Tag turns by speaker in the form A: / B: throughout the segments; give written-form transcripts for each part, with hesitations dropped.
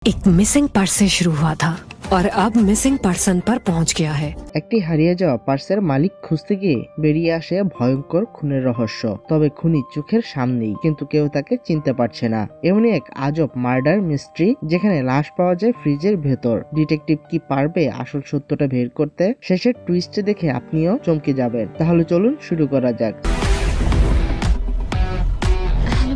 A: एक missing purse से शुरू हुआ था और अब मिसिंग पर्सन पर पहुंच गया है।
B: একটি হারিয়ে যাওয়া পার্সের মালিক খুঁজতে গিয়ে বেরিয়ে আসে ভয়ঙ্কর খুনের রহস্য। তবে খুনি চোখের সামনেই, কিন্তু কেউ তাকে চিনতে পারছে না। এমনই এক আজব মার্ডার মিস্ট্রি যেখানে লাশ পাওয়া যায় ফ্রিজের ভেতর। ডিটেকটিভ কি পারবে আসল সত্যটা বের করতে? শেষের টুইস্ট দেখে আপনিও চমকে যাবেন। তাহলে চলুন শুরু করা যাক।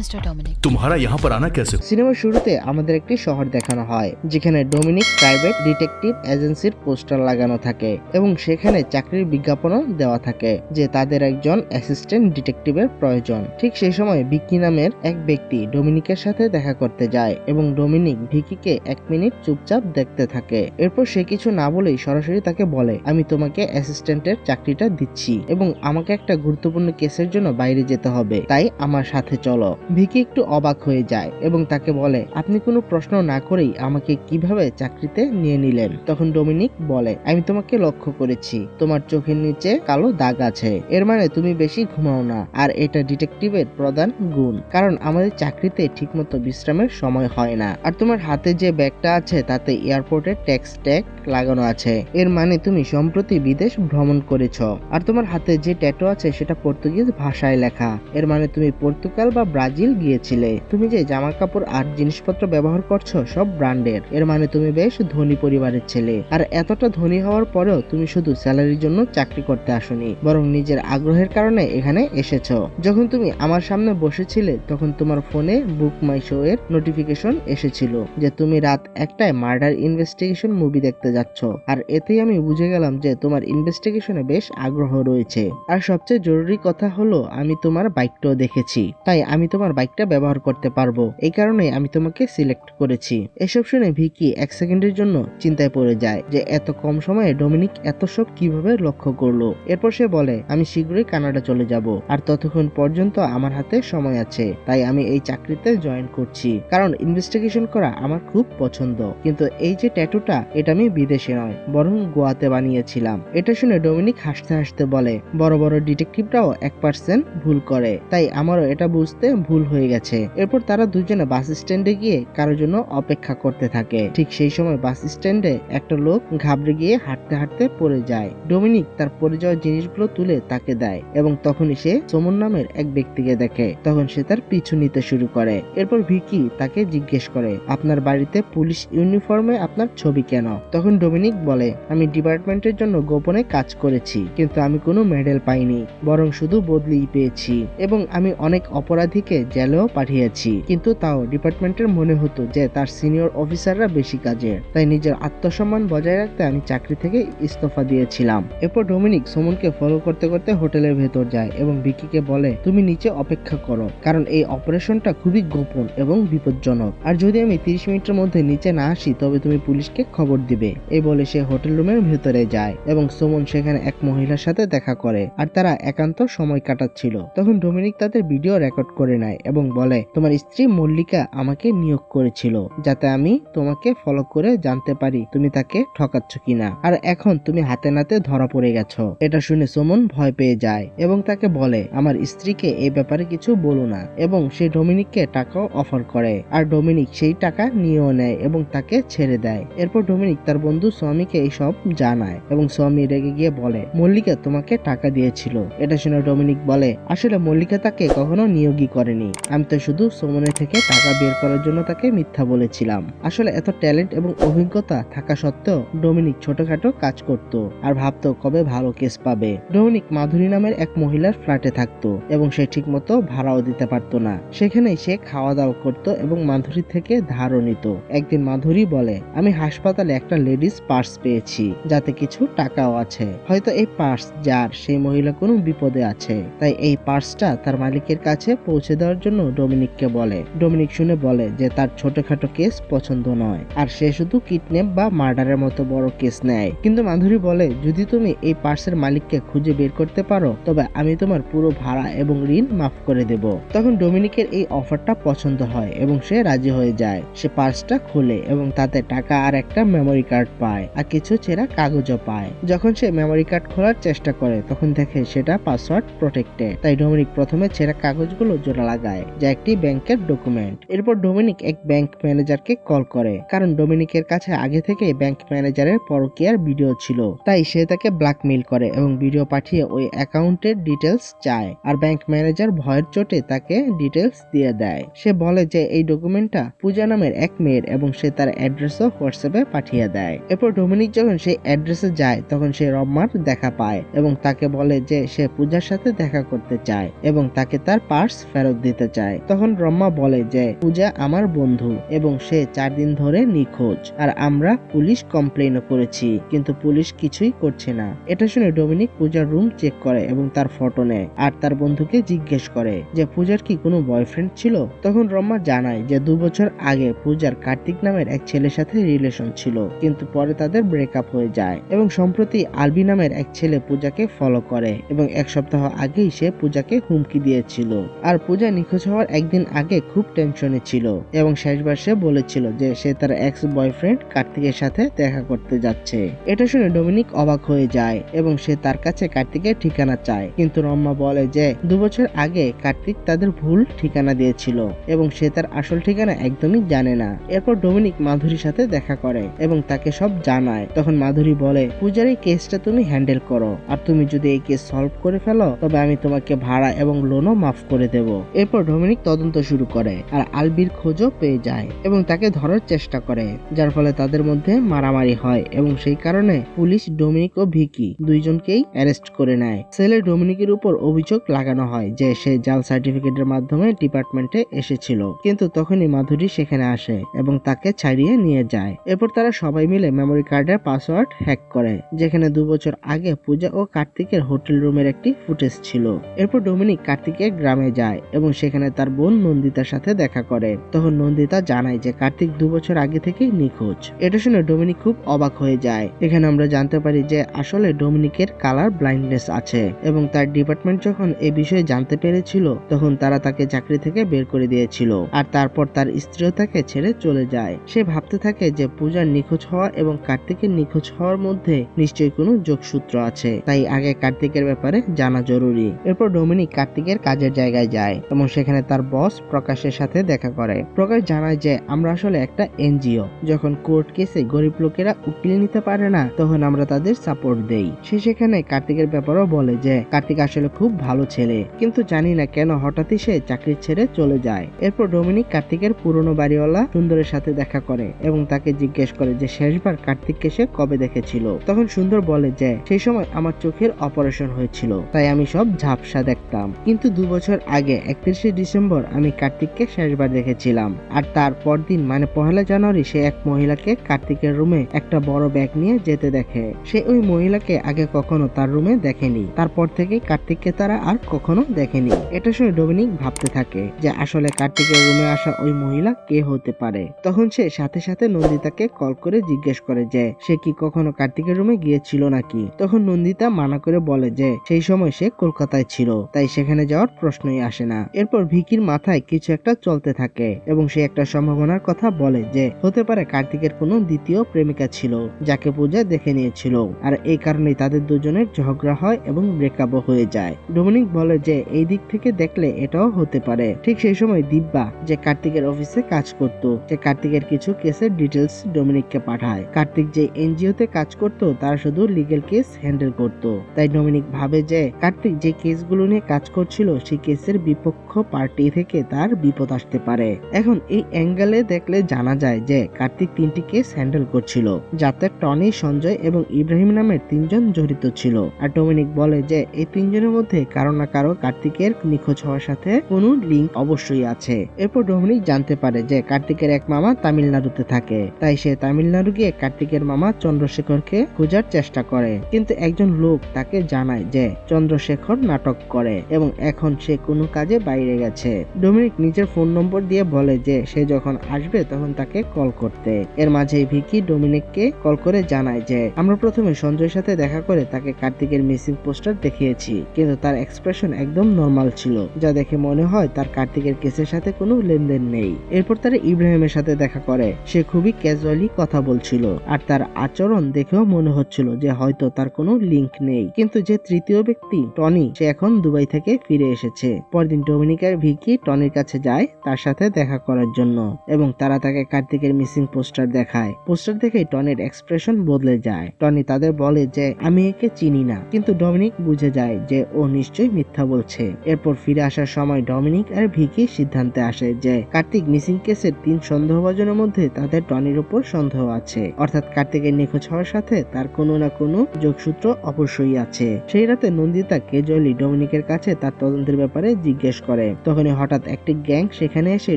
C: मिस्टर डोमिनिक
D: तुम्हारा यहाँ पर आना कैसे?
B: সিনেমার শুরুতে আমাদের একটি শহর দেখানো হয় যেখানে ডোমিনিক প্রাইভেট ডিটেকটিভ এজেন্সির পোস্টার লাগানো থাকে এবং সেখানে চাকরির বিজ্ঞাপনও দেওয়া থাকে যে তাদের একজন অ্যাসিস্ট্যান্ট ডিটেকটিভের প্রয়োজন। ঠিক সেই সময় ভিকি নামের এক ব্যক্তি ডোমিনিকের সাথে দেখা করতে যায় এবং ডোমিনিক ভিকিকে 1 মিনিট চুপচাপ দেখতে থাকে। এরপর সে কিছু না বলেই সরাসরি তাকে বলে, আমি তোমাকে অ্যাসিস্ট্যান্টের চাকরিটা দিচ্ছি এবং আমাকে একটা গুরুত্বপূর্ণ কেসের জন্য বাইরে যেতে হবে, তাই আমার সাথে চলো। ভিকি একটু অবাক হয়ে যায় এবং তাকে বলে, আপনি কোনো প্রশ্ন না করেই আমাকে কিভাবে চাকরিতে নিয়ে নিলেন? তখন ডোমিনিক বলে, আমি তোমাকে লক্ষ্য করেছি, তোমার চোখের নিচে কালো দাগ আছে, এর মানে তুমি বেশি ঘুমাও না। আর এটা ডিটেকটিভের প্রধান গুণ, কারণ আমাদের চাকরিতে ঠিকমতো বিশ্রামের সময় হয় না। আর তোমার হাতে যে ব্যাগটা আছে তাতে এয়ারপোর্টের ট্যাক্স ট্যাগ লাগানো আছে, এর মানে তুমি সম্প্রতি বিদেশ ভ্রমণ করেছ। আর তোমার হাতে যে ট্যাটু আছে সেটা পর্তুগিজ ভাষায় লেখা, এর মানে তুমি পর্তুগাল বা ব্রাজিল গিয়েছিলে। তুমি যে জামা কাপড় আর জিনিসপত্র ব্যবহার করছো সব ব্র্যান্ডের, এর মানে তুমি বেশ ধনী পরিবারের ছেলে। আর এতটা ধনী হওয়ার পরেও তুমি শুধু স্যালারির জন্য চাকরি করতে আসোনি, বরং নিজের আগ্রহের কারণে এখানে এসেছো। যখন তুমি আমার সামনে বসেছিলে তখন তোমার ফোনে বুক মাই শো এর নোটিফিকেশন এসেছিল যে তুমি রাত 1টায় মার্ডার ইনভেস্টিগেশন মুভি দেখতে যাচ্ছ। আর এতেই আমি বুঝে গেলাম যে তোমার ইনভেস্টিগেশনে বেশ আগ্রহ রয়েছে। আর সবচেয়ে জরুরি কথা হলো আমি তোমার বাইকটাও দেখেছি, তাই আমি তোমার বাইকটা ব্যবহার করতে পারবো, এই কারণে আমি তোমাকে সিলেক্ট করেছি। এসব শুনে ভিকি 1 সেকেন্ডের জন্য চিন্তায় পড়ে যায় যে এত কম সময়ে ডোমিনিক এত সব কিভাবে লক্ষ্য করলো। এরপর সে বলে, আমি শীঘ্রই কানাডা চলে যাব, আর ততক্ষণ পর্যন্ত আমার হাতে সময় আছে, তাই আমি এই চাকরিতে জয়েন করছি, কারণ ইনভেস্টিগেশন করা আমার খুব পছন্দ। কিন্তু এই যে ট্যাটুটা, এটা আমি বিদেশে নয় বরং গোয়াতে বানিয়েছিলাম। এটা শুনে ডোমিনিক হাসতে হাসতে বলে, বড় বড় ডিটেকটিভরাও 1% ভুল করে, তাই আমারও এটা বুঝতে ভুল হয়ে গেছে। এরপর তারা দুজনে বাস স্ট্যান্ডে গিয়ে কারোর জন্য অপেক্ষা করতে থাকে। ঠিক সেই সময় বাস স্ট্যান্ডে একটা লোক ঘাবড়ে গিয়ে হাঁটতে হাঁটতে পড়ে যায়। ডোমিনিক তার পড়ে যাওয়া জিনিসগুলো তুলে তাকে দেয় এবং তখনই সে সোমন নামের এক ব্যক্তিকে দেখে। তখন সে তার পিছু নিতে শুরু করে। এরপর ভিকি তাকে জিজ্ঞেস করে, আপনার বাড়িতে পুলিশ ইউনিফর্মে আপনার ছবি কেন? তখন ডোমিনিক বলে, আমি ডিপার্টমেন্টের জন্য গোপনে কাজ করেছি, কিন্তু আমি কোনো মেডেল পাইনি, বরং শুধু বদলিই পেয়েছি এবং আমি অনেক অপরাধীকে জেলেও পাঠিয়েছি, কিন্তু তাও ডিপার্টমেন্টের মনে হতো যে তার সিনিয়র অফিসাররা বেশি কাজের, তাই নিজের আত্মসম্মান বজায় রাখতে আমি চাকরি থেকে ইস্তফা দিয়েছিলাম। এরপর ডোমিনিক সোমনকে ফলো করতে করতে হোটেলের ভেতর যায় এবং ভিকিকে বলে, তুমি নিচে অপেক্ষা করো, কারণ এই অপারেশনটা খুবই গোপন এবং বিপজ্জনক, আর যদি আমি 30 মিনিটের মধ্যে নিচে না আসি তবে তুমি পুলিশকে খবর দিবে। এই বলে সে হোটেল রুমের ভেতরে যায় এবং সোমন সেখানে এক মহিলার সাথে দেখা করে, আর তারা একান্ত সময় কাটাচ্ছিল। তখন ডোমিনিক তাদের ভিডিও রেকর্ড করে নেয় এবং বলে, তোমার স্ত্রী মল্লিকা আমাকে নিয়োগ করেছিল যাতে আমি তোমাকে ফলো করে জানতে পারি তুমি তাকে ঠকাচ্ছ কিনা, আর এখন তুমি হাতে নাতে ধরা পড়ে গেছো। এটা শুনে সোমন ভয় পেয়ে যায় এবং তাকে বলে, আমার স্ত্রীকে এই ব্যাপারে কিছু বলো না, এবং সে ডোমিনিককে টাকাও অফার করে। আর ডোমিনিক সেই টাকা নিয়েও নেয় এবং তাকে ছেড়ে দেয়। এরপর ডোমিনিক তার বন্ধু স্বামীকে এই সব জানায় এবং স্বামী রেগে গিয়ে বলে, মল্লিকা তোমাকে টাকা দিয়েছিল। এটা শুনে ডোমিনিক বলে, আসলে মল্লিকা তাকে কখনো নিয়োগই করেনি, আমি তো শুধু সোমনের থেকে টাকা বের করার জন্য তাকে মিথ্যা বলেছিলাম। আসলে এত ট্যালেন্ট এবং অভিজ্ঞতা থাকা সত্ত্বেও ডোমিনিক ছোটখাটো কাজ করত আর ভাবতো কবে ভালো কেস পাবে। ডোমিনিক মাধুরী নামের এক মহিলার ফ্ল্যাটে থাকতো এবং সে ঠিক মতো ভাড়াও দিতে পারতো না। সেখানেই সে খাওয়া দাওয়া করতো এবং মাধুরী থেকে ধারও নিত। একদিন মাধুরী বলে, আমি হাসপাতালে একটা লেডিস পার্স পেয়েছি যাতে কিছু টাকাও আছে, হয়তো এই পার্স যার সেই মহিলা কোনো বিপদে আছে, তাই এই পার্সটা তার মালিকের কাছে পৌঁছে দেওয়ার জন্য ডোমিনিককে বলে। ডোমিনিক শুনে বলে যে তার ছোটখাটো কেস পছন্দ নয়, আর সে শুধু কিডন্যাপ বা মার্ডারের মতো বড় কেস নেয়। কিন্তু মাধুরী বলে, যদি তুমি এই পার্সের মালিককে খুঁজে বের করতে পারো তবে আমি তোমার পুরো ভাড়া এবং ঋণ মাফ করে দেব। তখন ডোমিনিকের এই অফারটা পছন্দ হয় এবং সে রাজি হয়ে যায়। সে পার্সটা খুলে এবং তাতে টাকা আর একটা মেমোরি কার্ড পায় আর কিছু ছেঁড়া কাগজও পায়। যখন সে মেমোরি কার্ড খোলার চেষ্টা করে তখন দেখে সেটা পাসওয়ার্ড প্রোটেক্টেড, তাই ডোমিনিক প্রথমে ছেঁড়া কাগজগুলো জোড়া লাগায় লাগায়, যা একটি ব্যাংকের ডকুমেন্ট। এরপর ডোমিনিক এক ব্যাংক ম্যানেজারকে কল করে, কারণ ডোমিনিকের কাছে আগে থেকে ব্যাংক ম্যানেজারের পরকীয়ার ভিডিও ছিল। তাই সে তাকে ব্ল্যাকমেইল করে এবং ভিডিও পাঠিয়ে ওই অ্যাকাউন্টের ডিটেলস চায়। আর ব্যাংক ম্যানেজার ভয়ের চোটে তাকে ডিটেলস দিয়ে দেয়। সে বলে যে এই ডকুমেন্টটা পূজা নামের এক মেয়ের এবং সে তার অ্যাড্রেসও হোয়াটসঅ্যাপে পাঠিয়ে দেয়। এরপর ডোমিনিক যখন সেই অ্যাড্রেসে যায় তখন সে রম্মার দেখা পায় এবং তাকে বলে যে সে পূজার সাথে দেখা করতে চায় এবং তাকে তার পার্স ফেরত দিতে চায়। তখন রম্মা বলে যে পূজা আমার বন্ধু এবং সে 4 দিন ধরে নিখোঁজ, আর আমরা পুলিশ কমপ্লেইনও করেছি কিন্তু পুলিশ কিছুই করছে না। এটা শুনে ডোমিনিক পূজার রুম চেক করে এবং তার ফটো নেয় আর তার বন্ধুকে জিজ্ঞেস করে যে পূজার কি কোনো বয়ফ্রেন্ড ছিল। তখন রম্মা জানায় যে 2 বছর আগে পূজার কার্তিক নামের এক ছেলের সাথে রিলেশন ছিল, কিন্তু পরে তাদের ব্রেকআপ হয়ে যায় এবং সম্প্রতি আলবি নামের এক ছেলে পূজাকে ফলো করে এবং 1 সপ্তাহ আগেই সে পূজাকে হুমকি দিয়েছিল। আর পূজা নিখোঁজ হওয়ার একদিন আগে খুব টেনশনে ছিল এবং শেষবার সে বলেছিল যে সে তার এক্স বয়ফ্রেন্ড কার্তিকের সাথে দেখা করতে যাচ্ছে। এটা শুনে ডোমিনিক অবাক হয়ে যায় এবং সে তার কাছে কার্তিকের ঠিকানা চায়, কিন্তু রম্মা বলে যে 2 বছর আগে কার্তিক তাদের ভুল ঠিকানা দিয়েছিল এবং সে তার আসল ঠিকানা একদমই জানে না। এরপর ডোমিনিক মাধুরীর সাথে দেখা করে এবং তাকে সব জানায়। তখন মাধুরী বলে পূজার এই কেসটা তুমি হ্যান্ডেল করো, আর তুমি যদি এই কেস সলভ করে ফেলো তবে আমি তোমাকে ভাড়া এবং লোনও মাফ করে দেব। এরপর ডোমিনিক তদন্ত শুরু করে আর আলবির খোঁজও পেয়ে যায় এবং তাকে ধরার চেষ্টা করে, যার ফলে তাদের মধ্যে মারামারি হয় এবং সেই কারণে পুলিশ ডোমিনিক ও ভিকি দুইজনকেই অ্যারেস্ট করে নেয়। সেলে ডোমিনিকের উপর অভিযোগ লাগানো হয় যে সে জাল সার্টিফিকেটের মাধ্যমে ডিপার্টমেন্টে এসেছিল, কিন্তু তখনই মাধুরী সেখানে আসে এবং তাকে ছাড়িয়ে নিয়ে যায়। এরপর তারা সবাই মিলে মেমোরি কার্ডের পাসওয়ার্ড হ্যাক করে, যেখানে 2 বছর আগে পূজা ও কার্তিকের হোটেল রুমের একটি ফুটেজ ছিল। এরপর ডোমিনিক কার্তিকের গ্রামে যায় এবং সেখানে তার বোন নন্দিতার সাথে দেখা করে। তখন নন্দিতা জানায় যে কার্তিক 2 বছর আগে থেকেই নিখোঁজ। এটা শুনে ডোমিনিক খুব অবাক হয়ে যায়। এখানে আমরা জানতে পারি যে আসলে ডোমিনিকের কালার ব্লাইন্ডনেস আছে এবং তার ডিপার্টমেন্ট যখন এই বিষয়ে জানতে পেরেছিল তখন তারা তাকে চাকরি থেকে বের করে দিয়েছিল, আর তারপর তার স্ত্রীও তাকে ছেড়ে চলে যায়। সে ভাবতে থাকে যে পূজার নিখোঁজ হওয়া এবং কার্তিকের নিখোঁজ হওয়ার মধ্যে নিশ্চয়ই কোনো যোগসূত্র আছে, তাই আগে কার্তিকের ব্যাপারে জানা জরুরি। এরপর ডোমিনিক কার্তিকের কাজের জায়গায় যায় এবং সেখানে তার বস প্রকাশের সাথে দেখা করে। প্রকাশ জানায় যে আমরা আসলে একটা এনজিও, যখন কোর্ট কেসে গরিব লোকেরা উকিল নিতে পারে না তখন আমরা তাদের সাপোর্ট দেই। সে সেখানে কার্তিকের ব্যাপারেও বলে যে কার্তিক আসলে খুব ভালো ছেলে, কিন্তু জানি না কেন হঠাৎই সে চাকরি ছেড়ে চলে যায়। এরপর ডোমিনিক কার্তিকের পুরনো বাড়িওয়ালা সুন্দরের সাথে দেখা করে এবং তাকে জিজ্ঞেস করে যে শেষবার কার্তিককে সে কবে দেখেছিল। তখন সুন্দর বলে যে সেই সময় আমার চোখের অপারেশন হয়েছিল, তাই আমি সব ঝাপসা দেখতাম, কিন্তু 2 বছর আগে 31শে ডিসেম্বর আমি কার্তিককে শেষবার দেখেছিলাম। আর তার পরদিন মানে 1 জানুয়ারি সে এক মহিলাকে কার্তিকের রুমে একটা বড় ব্যাগ নিয়ে যেতে দেখে। সে ওই মহিলাকে আগে কখনো তার রুমে দেখেনি। তারপর থেকে কার্তিককে তারা আর কখনো দেখেনি। এটা শুনে ডোমিনিক ভাবতে থাকে যে আসলে কার্তিকের রুমে আসা ওই মহিলা কে হতে পারে। তখন সে সাথে সাথে নন্দিতাকে কল করে জিজ্ঞেস করে যে সে কি কখনো কার্তিকের রুমে গিয়েছিল নাকি। তখন নন্দিতা মানা করে বলে যে সেই সময় সে কলকাতায় ছিল, তাই সেখানে যাওয়ার প্রশ্নই আসে না। এরপর ভিকির মাথায় কিছু একটা চলতে থাকে এবং সে একটা সম্ভাবনার কথা বলে যে হতে পারে কার্তিকের কোনো দ্বিতীয় প্রেমিকা ছিল যাকে পূজা দেখে নিয়েছিল, আর এই কারণেই তাদের দুজনের ঝগড়া হয় এবং ব্রেকআপও হয়ে যায়। ডোমিনিক বলে যে এই দিক থেকে দেখলে এটাও হতে পারে। ঠিক সেই সময় দিব্যা, যে কার্তিকের অফিসে কাজ করত, সে কার্তিকের কিছু কেসের ডিটেলস ডোমিনিককে পাঠায়। কার্তিক যে এনজিওতে কাজ করত তারা শুধু লিগ্যাল কেস হ্যান্ডেল করত, তাই ডোমিনিক ভাবে যে কার্তিক যে কেসগুলো নিয়ে কাজ করছিল সেই কেসের বিপক্ষ পার্টি থেকে তার বিপদ আসতে পারে। এখন এই অ্যাঙ্গেলে দেখলে জানা যায় যে কার্তিক 3টি কেস হ্যান্ডেল করছিল, যাতে টনি, সঞ্জয় এবং ইব্রাহিম নামের 3 জন জড়িত ছিল। আর ডোমিনিক বলে যে এই 3 জনের মধ্যে কারো না কারো কার্তিকের নিখোঁজ হওয়ার সাথে কোনো লিঙ্ক অবশ্যই আছে। এরপর ডোমিনিক জানতে পারে যে কার্তিকের এক মামা তামিলনাড়ুতে থাকে, তাই সে তামিলনাড়ু গিয়ে কার্তিকের মামা চন্দ্রশেখরকে খোঁজার চেষ্টা করে, কিন্তু একজন লোক তাকে জানায় যে চন্দ্রশেখর নাটক করে এবং এখন সে কোনো কাজে বাইরে গেছে। ডোমিনিক নিজের ফোন নম্বর দিয়ে বলে যে সে যখন আসবে তখন তাকে কল করতে। এর মাঝে ভিকি ডোমিনিককে কল করে জানায় যে আমরা প্রথমে সঞ্জয়ের সাথে দেখা করে তাকে কার্তিকের মিসিং পোস্টার দেখিয়েছি, কিন্তু তার এক্সপ্রেশন একদম নর্মাল ছিল, যা দেখে মনে হয় তার কার্তিকের কেসের সাথে কোনো লেনদেন নেই। এরপর তারা ইব্রাহিমের সাথে দেখা করে। সে খুবই ক্যাজুয়ালি কথা বলছিল আর তার আচরণ দেখেও মনে হচ্ছিল যে হয়তো তার কোনো লিঙ্ক নেই। কিন্তু যে তৃতীয় ব্যক্তি টনি, সে এখন দুবাই থেকে ফিরে এসেছে। পরদিন ডোমিনিক ডমিনিক আর ভিকি টনির কাছে যায় তার সাথে দেখা করার জন্য এবং তারা তাকে কার্তিকের মিসিং পোস্টার দেখায়। পোস্টার দেখে টনির এক্সপ্রেশন বদলে যায়। টনি তাদের বলে যে আমি একে চিনি না, কিন্তু ডমিনিক বুঝে যায় যে ও নিশ্চয়ই মিথ্যা বলছে। এরপর ফিরে আসার সময় ডমিনিক আর ভিকি সিদ্ধান্তে আসে যে কার্তিক মিসিং কেসের 3 সন্দেহভাজনের মধ্যে তাদের টনির উপর সন্দেহ আছে, অর্থাৎ কার্তিকের নিখোঁজ হওয়ার সাথে তার কোনো না কোনো যোগসূত্র অবশ্যই আছে। সেই রাতে নন্দিতা ক্যাজুয়ালি ডমিনিকের কাছে তার তদন্তের ব্যাপারে জিজ্ঞেস করে। তখনই হঠাৎ একটি গ্যাং সেখানে এসে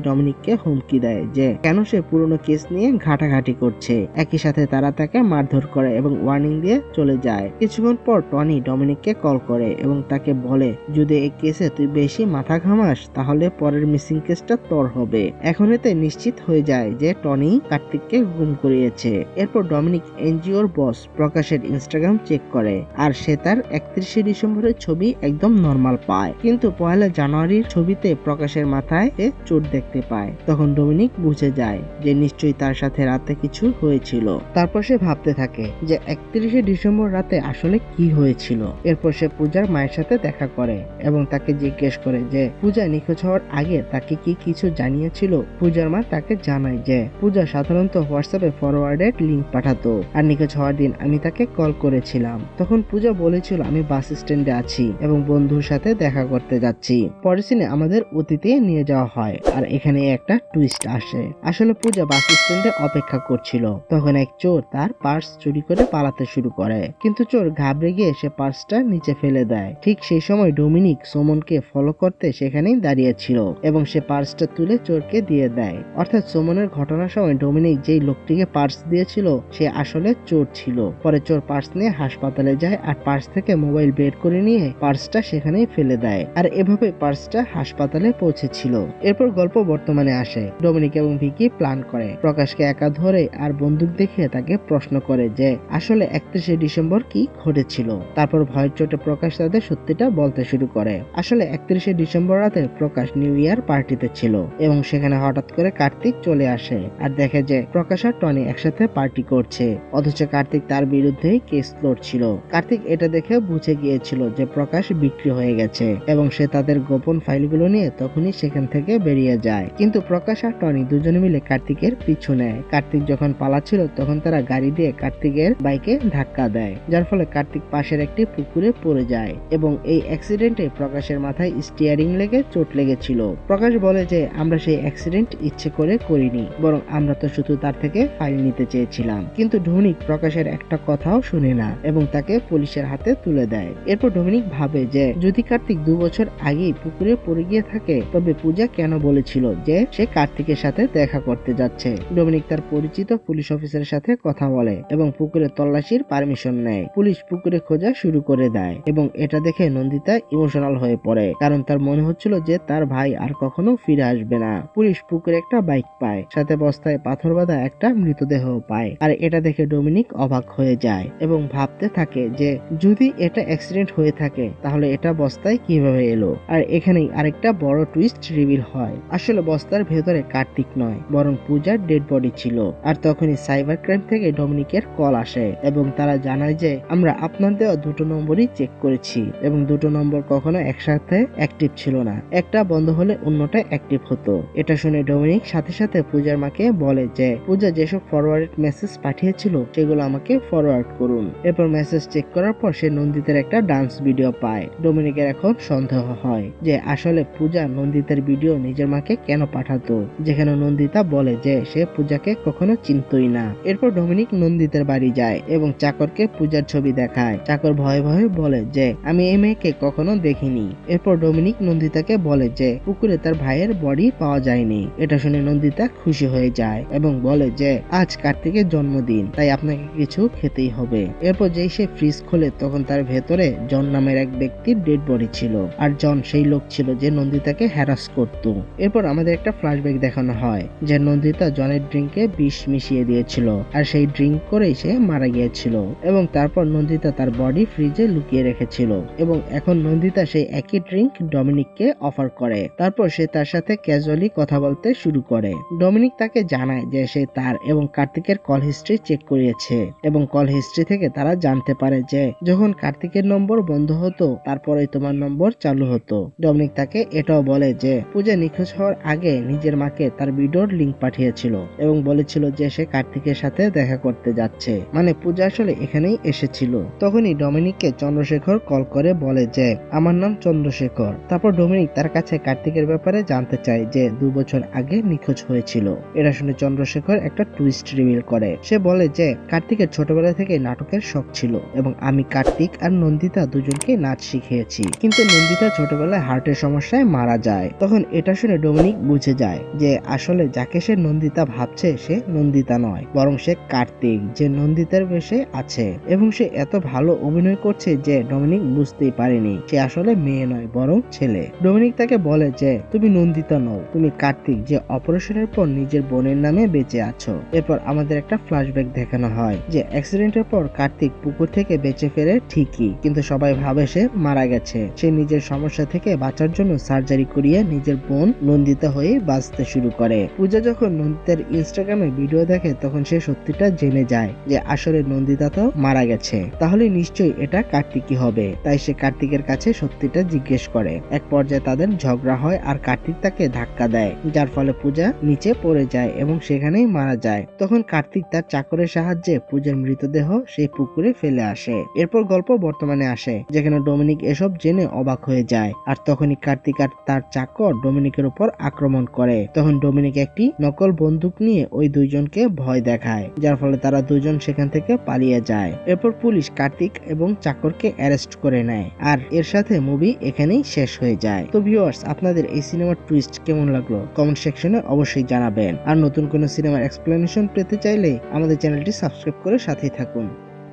B: ডমিনিককে হুমকি দেয় যে কেন সে পুরনো কেস নিয়ে ঘাটাঘাটি করছে। একই সাথে তারা তাকে মারধর করে এবং ওয়ার্নিং দিয়ে চলে যায়। কিছুক্ষণ পর টনি ডমিনিককে কল করে এবং তাকে বলে যদি এই কেসে তুই বেশি মাথা ঘামাস তাহলে পরের মিসিং কেসটা তোর হবে। এখন এতে নিশ্চিত হয়ে যায় যে টনি কার্তিককে গুম করিয়েছে। এরপর ডমিনিক এনজিওর বস প্রকাশের ইনস্টাগ্রাম চেক করে আর সে তার 31শে ডিসেম্বরের ছবি একদম নরমাল পায়, কিন্তু 1 জানুয়ারির ছবিতে প্রকাশের মাথায় চোট দেখতে পায়। তখন ডমিনিক বুঝে যায় যে নিশ্চয়ই তার সাথে রাতে কিছু হয়েছিল। তারপর সে ভাবতে থাকে যে 31শে ডিসেম্বর রাতে আসলে কি হয়েছিল। এরপর সে পূজার মায়ের সাথে দেখা করে এবং তাকে জিজ্ঞেস করে যে পূজা নিখোঁজ হওয়ার আগে তাকে কি কিছু জানিয়েছিল। পূজার মা তাকে জানায় যে পূজা সাধারণত হোয়াটসঅ্যাপে ফরওয়ার্ডেড লিংক পাঠাতো আর নিখোঁজ হওয়ার দিন আমি তাকে কল করেছিলাম। তখন পূজা বলেছিল আমি বাস স্ট্যান্ডে আছি এবং বন্ধুর সাথে দেখা করতে যাচ্ছি। পরের সিনে আমাদের অতীতে নিয়ে যাওয়া হয় আর এখানে একটা টুইস্ট আসে। আসলে পূজা বাস স্ট্যান্ডে অপেক্ষা করছিল। তখন এক চোর তার পার্স চুরি করে পালাতে শুরু করে, কিন্তু চোর ঘাবড়ে গিয়ে সে পার্সটা নিচে ফেলে দেয়। ঠিক সেই সময় ডমিনিক সুমনকে ফলো করতে সেখানেই দাঁড়িয়েছিল এবং সে পার্সটা তুলে চোরকে দিয়ে দেয়। অর্থাৎ সুমনের ঘটনার সময় ডমিনিক যেই লোকটিকে পার্স দিয়েছিল সে আসলে চোর ছিল। পরে চোর পার্স নিয়ে হাসপাতালে যায় আর পার্স থেকে মোবাইল বের করে নিয়ে পার্সটা সেখানেই ফেলে দেয় আর এভাবে পার্সটা হাসপাতালে পৌঁছেছিল। এরপর গল্প বর্তমানে আসে। ডমিনিক এবং ভিকি প্ল্যান করে প্রকাশকে একা ধরে আর বন্দুক দেখিয়ে তাকে প্রশ্ন করে যে আসলে 31শে ডিসেম্বর কি ঘটেছিল। তারপর ভয়ের চোটে প্রকাশ তাদের সত্যিটা বলতে শুরু করে। আসলে 31শে ডিসেম্বর রাতে প্রকাশ নিউ ইয়ার পার্টিতে ছিল এবং সেখানে হঠাৎ করে কার্তিক চলে আসে আর দেখে যে প্রকাশ আর টনি একসাথে পার্টি করছে, অথচ কার্তিক তার বিরুদ্ধেই কেস লড়ছিল। কার্তিক এটা দেখে বুঝে গিয়েছিল যে প্রকাশ বিক্রি হয়ে গেছে এবং সে তাদের গোপন ফাইলগুলো নিয়ে তখনই সেখান থেকে বেরিয়ে যায়। কিন্তু প্রকাশ আর টনি দুজনে মিলে কার্তিকের পিছু নেয়। কার্তিক যখন পালাচ্ছিল তখন তারা গাড়ি দিয়ে কার্তিকের বাইকে ধাক্কা দেয়, যার ফলে কার্তিক পাশের একটি পুকুরে পড়ে যায় এবং এই অ্যাক্সিডেন্টে প্রকাশের মাথায় স্টিয়ারিং লেগে চোট লেগেছিল। প্রকাশ বলে যে আমরা সেই অ্যাক্সিডেন্ট ইচ্ছে করে করিনি, বরং আমরা তো শুধু তার থেকে ফাইল নিতে চেয়েছিলাম। কিন্তু ডমিনিক প্রকাশের একটা কথাও শুনে না এবং তাকে পুলিশের হাতে তুলে দেয়। এরপর ডমিনিক ভাবে যে যদি কার্তিক 2 বছর আগেই পুকুরে পড়ে গিয়ে থাকে তবে পূজা কেন বলেছিল যে সে কার্তিকের সাথে দেখা করতে যাচ্ছে। ডমিনিক তার পরিচিত পুলিশ অফিসারের সাথে কথা বলে এবং পুকুরে তল্লাশির পারমিশন নেয়। পুলিশ পুকুরে খোঁজা শুরু করে দেয় এবং এটা দেখে নন্দিতা ইমোশনাল হয়ে পড়ে, কারণ তার মনে হচ্ছিল যে তার ভাই আর কখনো ফিরে আসবে না। পুলিশ পুকুরে একটা বাইক পায়, সাথে বস্তায় পাথর বাঁধা একটা মৃতদেহ পায় আর এটা দেখে ডমিনিক অবাক হয়ে যায় এবং ভাবতে থাকে যে যদি এটা অ্যাক্সিডেন্ট হয়ে থাকে তাহলে এটা বস্তায় কিভাবে এলো। আর এখানেই আরেকটা বড় টুইস্ট রিভিল হয়। আসলে বস্তার ভেতরে কার্তিক নয় বরং পূজার ডেড বডি ছিল। আর তখনই সাইবার ক্রাইম থেকে ডমিনিকের কল আসে এবং তারা জানায় যে আমরা আপনার দেওয়া 2টো নম্বরই চেক করেছি এবং 2টো নম্বর কখনো একসাথে অ্যাক্টিভ ছিল না, একটা বন্ধ হলে অন্যটা অ্যাক্টিভ হতো। এটা শুনে ডমিনিক সাথে সাথে পূজার মাকে বলে যে পূজা যেসব ফরওয়ার্ড মেসেজ পাঠিয়েছিল সেগুলো আমাকে ফরওয়ার্ড করুন। এরপর মেসেজ চেক করার পর সে নন্দিতের একটা ডান্স ভিডিও পায়। ডমিনিকের এখন সন্দেহ হয় যে আসলে পূজা নন্দিতের ভিডিও নিজের মাকে কেন পাঠাতো, যেখানে নন্দিতা বলে যে সে পূজাকে কখনো চিনতই না। এরপর ডমিনিক নন্দিতের বাড়ি যায় এবং চাকরকে পূজার ছবি দেখায়। চাকর ভয়ে ভয়ে বলে যে আমি এই মেয়েকে কখনো দেখিনি। এরপর ডমিনিক নন্দিতাকে বলে যে পুকুরে তার ভাইয়ের বডি পাওয়া যায়নি। এটা শুনে নন্দিতা খুশি হয়ে যায় এবং বলে যে আজ কার্তিকের জন্মদিন, তাই আপনাকে কিছু খেতেই হবে। এরপর যেই সে ফ্রিজ খোলে তখন তার ভেতরে জন নামের এক ব্যক্তির ডেড বডি ছিল আর জন সেই লোক ছিল যে নন্দিতাকে হ্যারাস করত। এরপর আমাদের একটা ফ্ল্যাশব্যাক দেখানো হয় যে নন্দিতা জনের ড্রিঙ্কে বিষ মিশিয়ে দিয়েছিল আর সেই ড্রিঙ্ক করেই সে মারা গিয়েছিল এবং তারপর নন্দিতা তার বডি ফ্রিজে লুকিয়ে রেখেছিল এবং এখন নন্দিতা সেই একই ড্রিঙ্ক ডমিনিককে অফার করে। তারপর সে তার সাথে ক্যাজুয়ালি কথা বলতে শুরু করে। ডমিনিক তাকে জানায় যে সে তার এবং কার্তিকের কল হিস্ট্রি চেক করিয়েছে এবং কল হিস্ট্রি থেকে তারা জানতে পারে যে যখন কার্তিকের নম্বর বন্ধ হতো তারপরে তোমার নম্বর চালু হতো। ডমিনিক তাকে তাকে এটাও বলে যে পূজা নিখোঁজ হওয়ার আগে নিজের মাকে তার ভিডিওর লিংক পাঠিয়েছিল এবং বলেছিল যে সে কার্তিকের সাথে দেখা করতে যাচ্ছে, মানে পূজা আসলে এখানেই এসেছিল। তখনই ডমিনিককে চন্দ্রশেখর কল করে বলে যে আমার নাম চন্দ্রশেখর। তারপর ডমিনিক তার কাছে কার্তিকের ব্যাপারে জানতে চায় যে 2 বছর আগে নিখোঁজ হয়েছিল। এটা শুনে চন্দ্রশেখর একটা টুইস্ট রিভিল করে। সে বলে যে কার্তিকের ছোটবেলা থেকে নাটকের শখ ছিল এবং আমি কার্তিক আর নন্দিতা দুজনকে নাচ শিখিয়েছি, কিন্তু নন্দিতা ছোটবেলায় হার্টের সমস্যায় মারা যায়। তখন এটা শুনে ডমিনিক বুঝে যায় যে আসলে যাকে সে নন্দিতা ভাবছে সে নন্দিতা নয়, বরং সে কার্তিক, যে নন্দিতার বেশে আছে। এবং সে এত ভালো অভিনয় করছে যে ডমিনিক বুঝতেই পারেনি সে আসলে মেয়ে নয় বরং ছেলে। ডমিনিক তাকে বলে যে তুমি নন্দিতা নও, তুমি কার্তিক, যে অপারেশনের পর নিজের বোনের নামে বেঁচে আছো। এরপর আমাদের একটা ফ্ল্যাশব্যাক দেখানো হয় যে অ্যাক্সিডেন্টের পর কার্তিক পুকুর থেকে বেঁচে ফেরে ঠিকই, কিন্তু সবাই ভাবে সে মারা গেছে। সে নিজের সমস্যা থেকে বাঁচার জন্য সার্জারি করিয়ে নিজের বোন নন্দিতা হয়ে বাঁচতে শুরু করে। পূজা যখন নন্দিতার ইনস্টাগ্রামে ভিডিও দেখে তখন সে সত্যিটা জেনে যায় যে আসলে নন্দিতা তো মারা গেছে, তাহলে নিশ্চয়ই এটা কার্তিকই হবে। তাই সে কার্তিকের কাছে সত্যিটা জিজ্ঞেস করে। এক পর্যায়ে তাদের ঝগড়া হয় আর কার্তিক তাকে ধাক্কা দেয়, যার ফলে পূজা নিচে পড়ে যায় এবং সেখানেই মারা যায়। তখন কার্তিক তার চাকরের সাহায্যে পূজার মৃতদেহ সেই পুকুরে ফেলে আসে। এরপর গল্প বর্তমানে আসে, যেখানে ডমিনিক এসব জেনে অবাক হয়ে যায়। আর তখনই কার্তিক আর তার চাকর ডমিনিকের উপর আক্রমণ করে। তখন ডমিনিক একটি নকল বন্দুক নিয়ে ওই দুইজনকে ভয় দেখায়, যার ফলে তারা দুজন সেখান থেকে পালিয়ে যায়। এরপর পুলিশ কার্তিক এবং চাকরকে অ্যারেস্ট করে নেয় আর এর সাথে মুভি এখানেই শেষ হয়ে যায়। তো ভিউয়ার্স, আপনাদের এই সিনেমার টুইস্ট কেমন লাগলো কমেন্ট সেকশনে অবশ্যই জানাবেন। আর নতুন কোনো সিনেমার এক্সপ্লেনেশন পেতে চাইলে আমাদের চ্যানেলটি সাবস্ক্রাইব করে সাথেই থাকুন।